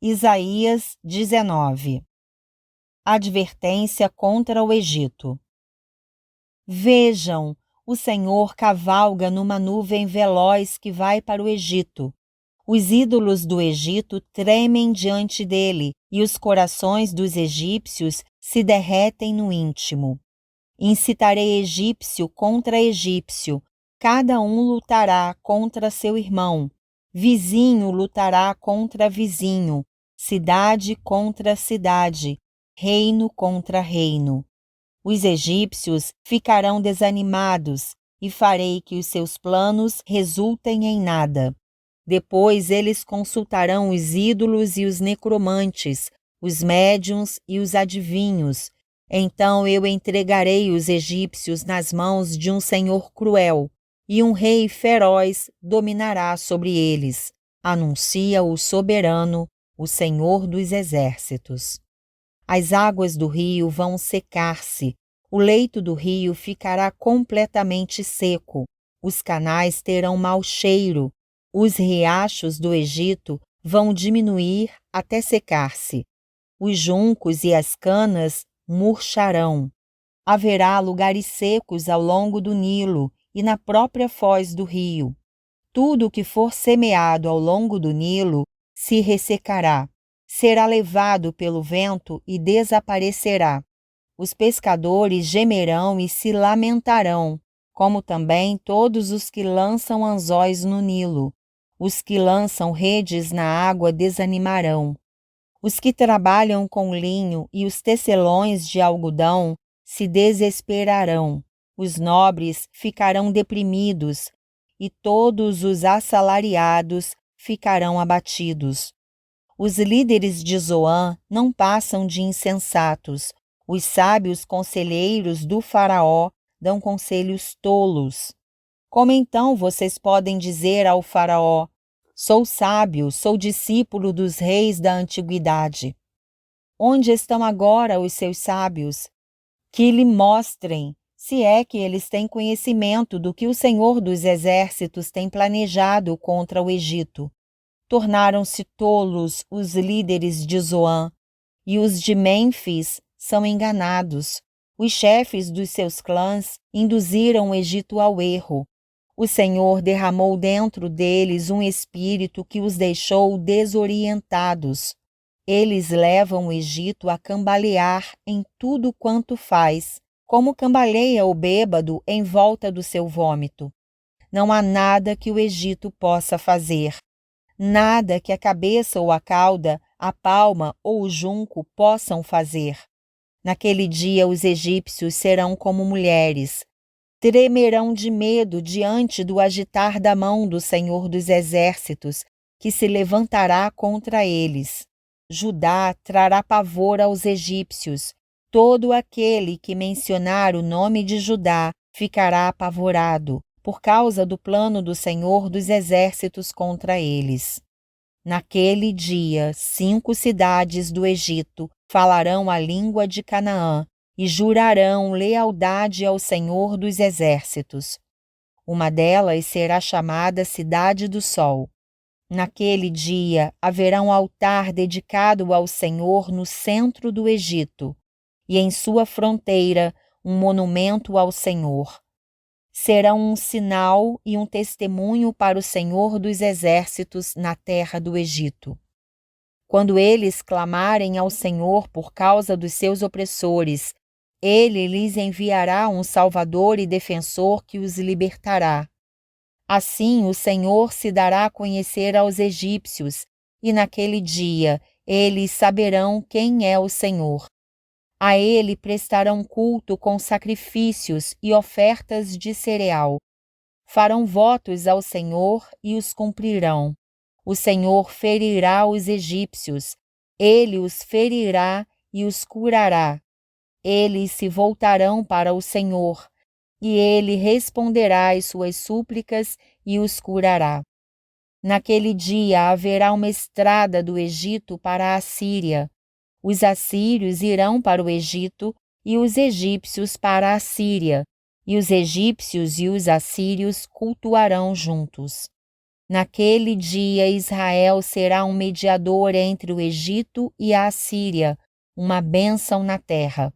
Isaías 19. Advertência contra o Egito. Vejam, o Senhor cavalga numa nuvem veloz que vai para o Egito. Os ídolos do Egito tremem diante dele, e os corações dos egípcios se derretem no íntimo. Incitarei egípcio contra egípcio, cada um lutará contra seu irmão. Vizinho lutará contra vizinho, cidade contra cidade, reino contra reino. Os egípcios ficarão desanimados e farei que os seus planos resultem em nada. Depois eles consultarão os ídolos e os necromantes, os médiuns e os adivinhos. Então eu entregarei os egípcios nas mãos de um senhor cruel, e um rei feroz dominará sobre eles, anuncia o soberano, o Senhor dos exércitos. As águas do rio vão secar-se, o leito do rio ficará completamente seco, os canais terão mau cheiro, os riachos do Egito vão diminuir até secar-se. Os juncos e as canas murcharão. Haverá lugares secos ao longo do Nilo e na própria foz do rio. Tudo o que for semeado ao longo do Nilo se ressecará, será levado pelo vento e desaparecerá. Os pescadores gemerão e se lamentarão, como também todos os que lançam anzóis no Nilo. Os que lançam redes na água desanimarão. Os que trabalham com linho e os tecelões de algodão se desesperarão. Os nobres ficarão deprimidos e todos os assalariados ficarão abatidos. Os líderes de Zoã não passam de insensatos. Os sábios conselheiros do Faraó dão conselhos tolos. Como então vocês podem dizer ao Faraó: sou sábio, sou discípulo dos reis da antiguidade? Onde estão agora os seus sábios? Que lhe mostrem, se é que eles têm conhecimento do que o Senhor dos exércitos tem planejado contra o Egito. Tornaram-se tolos os líderes de Zoã, e os de Mênfis são enganados. Os chefes dos seus clãs induziram o Egito ao erro. O Senhor derramou dentro deles um espírito que os deixou desorientados. Eles levam o Egito a cambalear em tudo quanto faz, como cambaleia o bêbado em volta do seu vômito. Não há nada que o Egito possa fazer. Nada que a cabeça ou a cauda, a palma ou o junco possam fazer. Naquele dia os egípcios serão como mulheres. Tremerão de medo diante do agitar da mão do Senhor dos exércitos, que se levantará contra eles. Judá trará pavor aos egípcios. Todo aquele que mencionar o nome de Judá ficará apavorado, por causa do plano do Senhor dos exércitos contra eles. Naquele dia, 5 cidades do Egito falarão a língua de Canaã e jurarão lealdade ao Senhor dos exércitos. Uma delas será chamada Cidade do Sol. Naquele dia haverá um altar dedicado ao Senhor no centro do Egito, e em sua fronteira um monumento ao Senhor. Serão um sinal e um testemunho para o Senhor dos exércitos na terra do Egito. Quando eles clamarem ao Senhor por causa dos seus opressores, ele lhes enviará um Salvador e defensor que os libertará. Assim o Senhor se dará a conhecer aos egípcios, e naquele dia eles saberão quem é o Senhor. A ele prestarão culto com sacrifícios e ofertas de cereal. Farão votos ao Senhor e os cumprirão. O Senhor ferirá os egípcios, ele os ferirá e os curará. Eles se voltarão para o Senhor, e ele responderá às suas súplicas e os curará. Naquele dia haverá uma estrada do Egito para a Assíria. Os assírios irão para o Egito e os egípcios para a Assíria, e os egípcios e os assírios cultuarão juntos. Naquele dia Israel será um mediador entre o Egito e a Assíria, uma bênção na terra.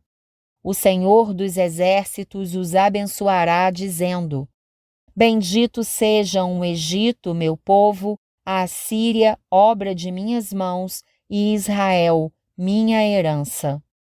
O Senhor dos Exércitos os abençoará, dizendo: Bendito sejam o Egito, meu povo, a Assíria, obra de minhas mãos, e Israel, minha herança.